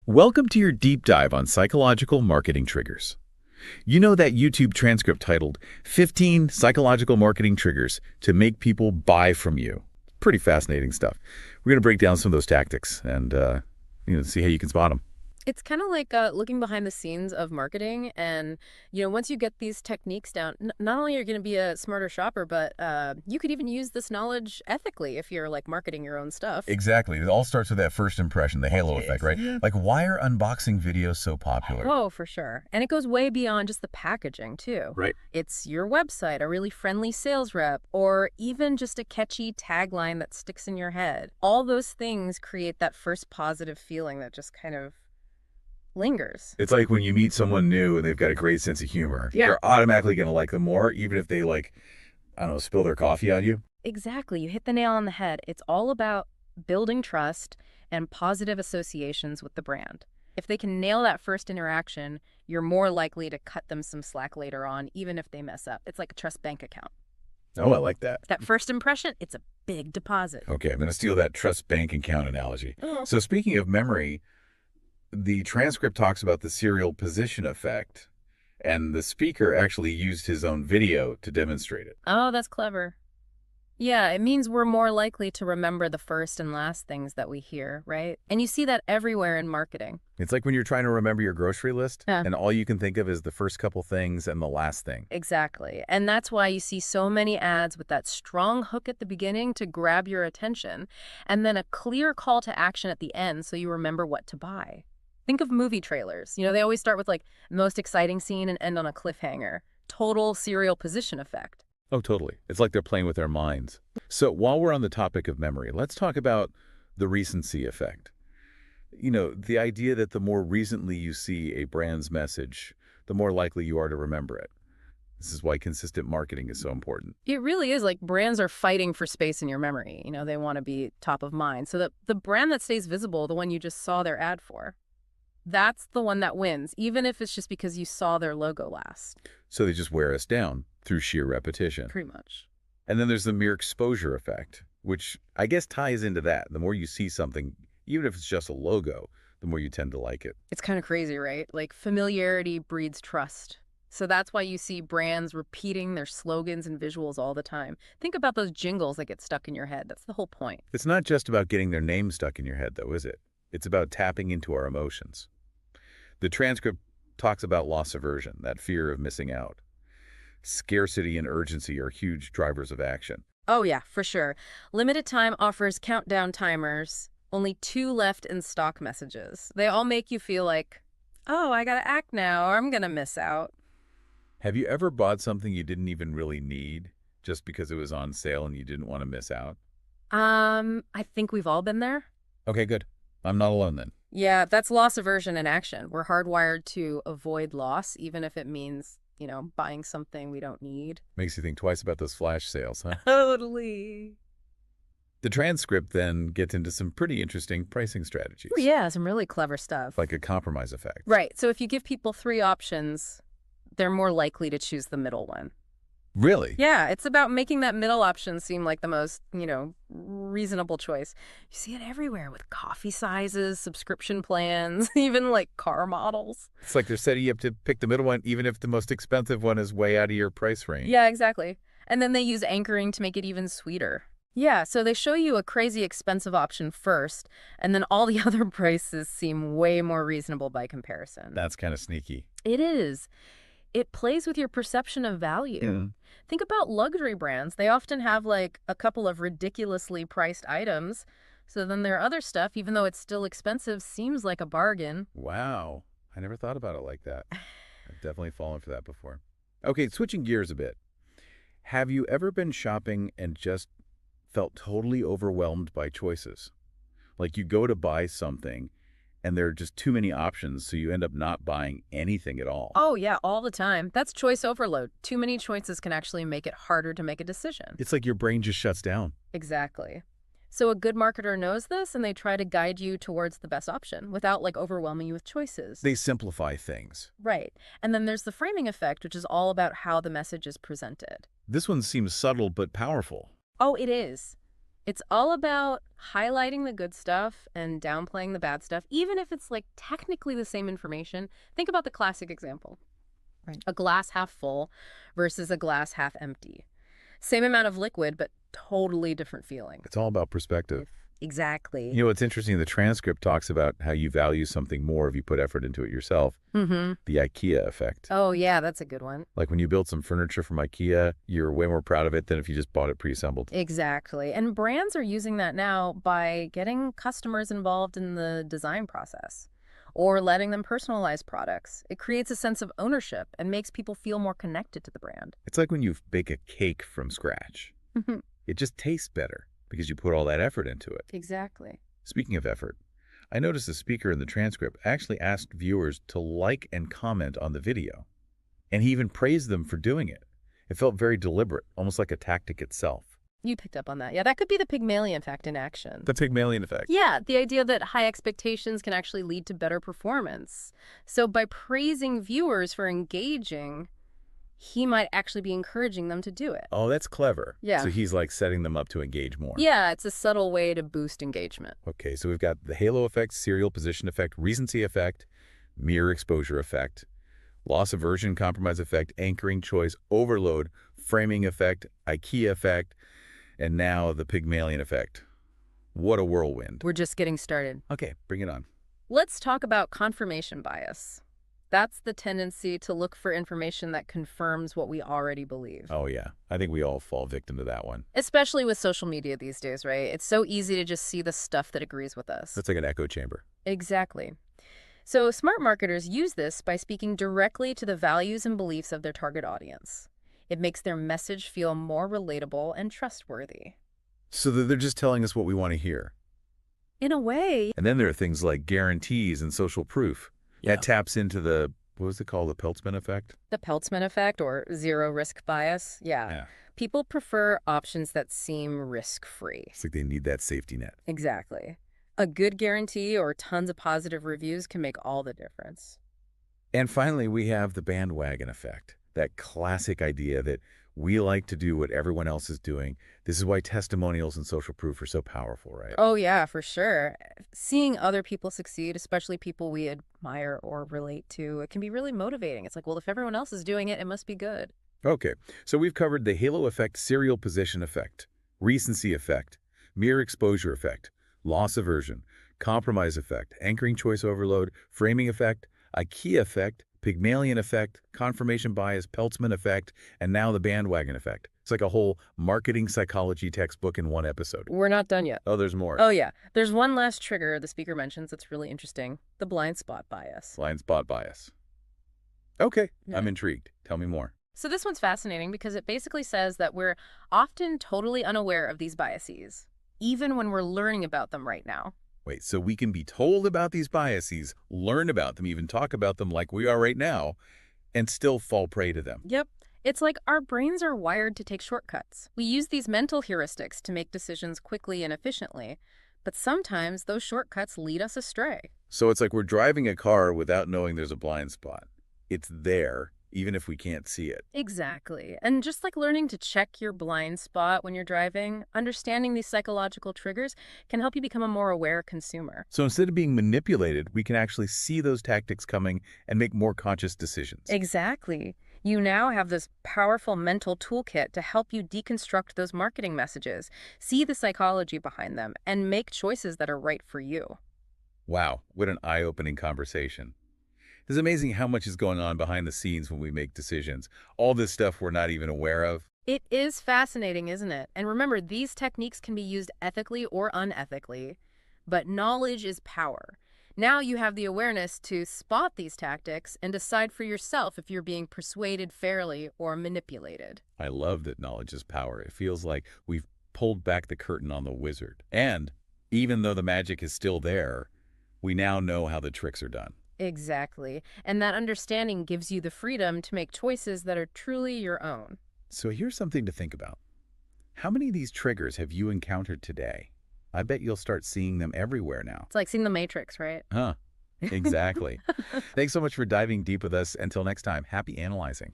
Welcome to your deep dive on psychological marketing triggers. You know that YouTube transcript titled 15 Psychological Marketing Triggers to Make People Buy From You. Pretty fascinating stuff. We're going to break down some of those tactics and see how you can spot them. It's kind of like looking behind the scenes of marketing. And, once you get these techniques down, not only are you going to be a smarter shopper, but you could even use this knowledge ethically if you're like marketing your own stuff. Exactly. It all starts with that first impression, the halo effect, right? Yeah. Like, why are unboxing videos so popular? Oh, for sure. And it goes way beyond just the packaging, too. Right. It's your website, a really friendly sales rep, or even just a catchy tagline that sticks in your head. All those things create that first positive feeling that just kind of lingers. It's like when you meet someone new and they've got a great sense of humor. Yeah. You're automatically going to like them more, even if they spill their coffee on you. Exactly. You hit the nail on the head. It's all about building trust and positive associations with the brand. If they can nail that first interaction, you're more likely to cut them some slack later on, even if they mess up. It's like a trust bank account. Oh, I like that. That first impression, it's a big deposit. Okay, I'm going to steal that trust bank account analogy. Oh. So speaking of memory, the transcript talks about the serial position effect, and the speaker actually used his own video to demonstrate it. Oh, that's clever. Yeah, it means we're more likely to remember the first and last things that we hear, right? And you see that everywhere in marketing. It's like when you're trying to remember your grocery list, Yeah. and all you can think of is the first couple things and the last thing. Exactly. And that's why you see so many ads with that strong hook at the beginning to grab your attention, and then a clear call to action at the end so you remember what to buy. Think of movie trailers. They always start with like most exciting scene and end on a cliffhanger. Total serial position effect. Oh, totally. It's like they're playing with our minds. So while we're on the topic of memory, let's talk about the recency effect. The idea that the more recently you see a brand's message, the more likely you are to remember it. This is why consistent marketing is so important. It really is like brands are fighting for space in your memory. They want to be top of mind. So that the brand that stays visible, the one you just saw their ad for, that's the one that wins, even if it's just because you saw their logo last. So they just wear us down through sheer repetition. Pretty much. And then there's the mere exposure effect, which I guess ties into that. The more you see something, even if it's just a logo, the more you tend to like it. It's kind of crazy, right? Like familiarity breeds trust. So that's why you see brands repeating their slogans and visuals all the time. Think about those jingles that get stuck in your head. That's the whole point. It's not just about getting their name stuck in your head, though, is it? It's about tapping into our emotions. The transcript talks about loss aversion, that fear of missing out. Scarcity and urgency are huge drivers of action. Oh yeah, for sure. Limited time offers countdown timers. Only 2 left in stock messages. They all make you feel like, oh, I gotta act now or I'm gonna miss out. Have you ever bought something you didn't even really need just because it was on sale and you didn't want to miss out? I think we've all been there. Okay, good. I'm not alone then. Yeah, that's loss aversion in action. We're hardwired to avoid loss, even if it means, buying something we don't need. Makes you think twice about those flash sales, huh? Totally. The transcript then gets into some pretty interesting pricing strategies. Oh, yeah, some really clever stuff. Like a compromise effect. Right. So if you give people 3 options, they're more likely to choose the middle one. Really? Yeah, it's about making that middle option seem like the most, reasonable choice. You see it everywhere with coffee sizes, subscription plans, even like car models. It's like they're setting you up to pick the middle one, even if the most expensive one is way out of your price range. Yeah, exactly. And then they use anchoring to make it even sweeter. Yeah, so they show you a crazy expensive option first, and then all the other prices seem way more reasonable by comparison. That's kind of sneaky. It is. It plays with your perception of value. Yeah. Think about luxury brands. They often have like a couple of ridiculously priced items. So then their other stuff, even though it's still expensive, seems like a bargain. Wow. I never thought about it like that. I've definitely fallen for that before. Okay, switching gears a bit. Have you ever been shopping and just felt totally overwhelmed by choices? Like you go to buy something and there are just too many options, so you end up not buying anything at all. Oh, yeah, all the time. That's choice overload. Too many choices can actually make it harder to make a decision. It's like your brain just shuts down. Exactly. So a good marketer knows this, and they try to guide you towards the best option without like overwhelming you with choices. They simplify things. Right. And then there's the framing effect, which is all about how the message is presented. This one seems subtle but powerful. Oh, it is. It's all about highlighting the good stuff and downplaying the bad stuff, even if it's like technically the same information. Think about the classic example. Right. A glass half full versus a glass half empty. Same amount of liquid, but totally different feeling. It's all about perspective. Exactly. You know, it's interesting. The transcript talks about how you value something more if you put effort into it yourself. Mm-hmm. The IKEA effect. Oh, yeah, that's a good one. Like when you build some furniture from IKEA, you're way more proud of it than if you just bought it pre-assembled. Exactly. And brands are using that now by getting customers involved in the design process or letting them personalize products. It creates a sense of ownership and makes people feel more connected to the brand. It's like when you bake a cake from scratch. It just tastes better because you put all that effort into it. Exactly. Speaking of effort, I noticed the speaker in the transcript actually asked viewers to like and comment on the video. And he even praised them for doing it. It felt very deliberate, almost like a tactic itself. You picked up on that. Yeah, that could be the Pygmalion effect in action. The Pygmalion effect. Yeah, the idea that high expectations can actually lead to better performance. So by praising viewers for engaging, he might actually be encouraging them to do it. Oh, that's clever. Yeah. So he's like setting them up to engage more. Yeah, it's a subtle way to boost engagement. Okay, so we've got the halo effect, serial position effect, recency effect, mirror exposure effect, loss aversion, compromise effect, anchoring choice, overload, framing effect, IKEA effect, and now the Pygmalion effect. What a whirlwind. We're just getting started. Okay, bring it on. Let's talk about confirmation bias. That's the tendency to look for information that confirms what we already believe. Oh, yeah. I think we all fall victim to that one. Especially with social media these days, right? It's so easy to just see the stuff that agrees with us. That's like an echo chamber. Exactly. So smart marketers use this by speaking directly to the values and beliefs of their target audience. It makes their message feel more relatable and trustworthy. So that they're just telling us what we want to hear. In a way. And then there are things like guarantees and social proof. Yeah. That taps into the, what was it called, the Peltzman effect? The Peltzman effect or zero risk bias. Yeah. People prefer options that seem risk-free. It's like they need that safety net. Exactly. A good guarantee or tons of positive reviews can make all the difference. And finally, we have the bandwagon effect. That classic idea that we like to do what everyone else is doing. This is why testimonials and social proof are so powerful, right? Oh, yeah, for sure. Seeing other people succeed, especially people we admire or relate to, it can be really motivating. It's like, well, if everyone else is doing it, it must be good. Okay, so we've covered the halo effect, serial position effect, recency effect, mirror exposure effect, loss aversion, compromise effect, anchoring choice overload, framing effect, IKEA effect, Pygmalion effect, confirmation bias, Peltzman effect, and now the bandwagon effect. It's like a whole marketing psychology textbook in one episode. We're not done yet. Oh, there's more. Oh, yeah. There's one last trigger the speaker mentions that's really interesting. The blind spot bias. Blind spot bias. Okay, Yeah. I'm intrigued. Tell me more. So this one's fascinating because it basically says that we're often totally unaware of these biases, even when we're learning about them right now. Wait, so we can be told about these biases, learn about them, even talk about them like we are right now, and still fall prey to them. Yep. It's like our brains are wired to take shortcuts. We use these mental heuristics to make decisions quickly and efficiently, but sometimes those shortcuts lead us astray. So it's like we're driving a car without knowing there's a blind spot. It's there, even if we can't see it. Exactly. And just like learning to check your blind spot when you're driving, understanding these psychological triggers can help you become a more aware consumer. So instead of being manipulated, we can actually see those tactics coming and make more conscious decisions. Exactly. You now have this powerful mental toolkit to help you deconstruct those marketing messages, see the psychology behind them, and make choices that are right for you. Wow, what an eye-opening conversation. It's amazing how much is going on behind the scenes when we make decisions. All this stuff we're not even aware of. It is fascinating, isn't it? And remember, these techniques can be used ethically or unethically, but knowledge is power. Now you have the awareness to spot these tactics and decide for yourself if you're being persuaded fairly or manipulated. I love that knowledge is power. It feels like we've pulled back the curtain on the wizard. And even though the magic is still there, we now know how the tricks are done. Exactly. And that understanding gives you the freedom to make choices that are truly your own. So here's something to think about. How many of these triggers have you encountered today? I bet you'll start seeing them everywhere now. It's like seeing the Matrix, right? Huh. Exactly. Thanks so much for diving deep with us. Until next time, happy analyzing.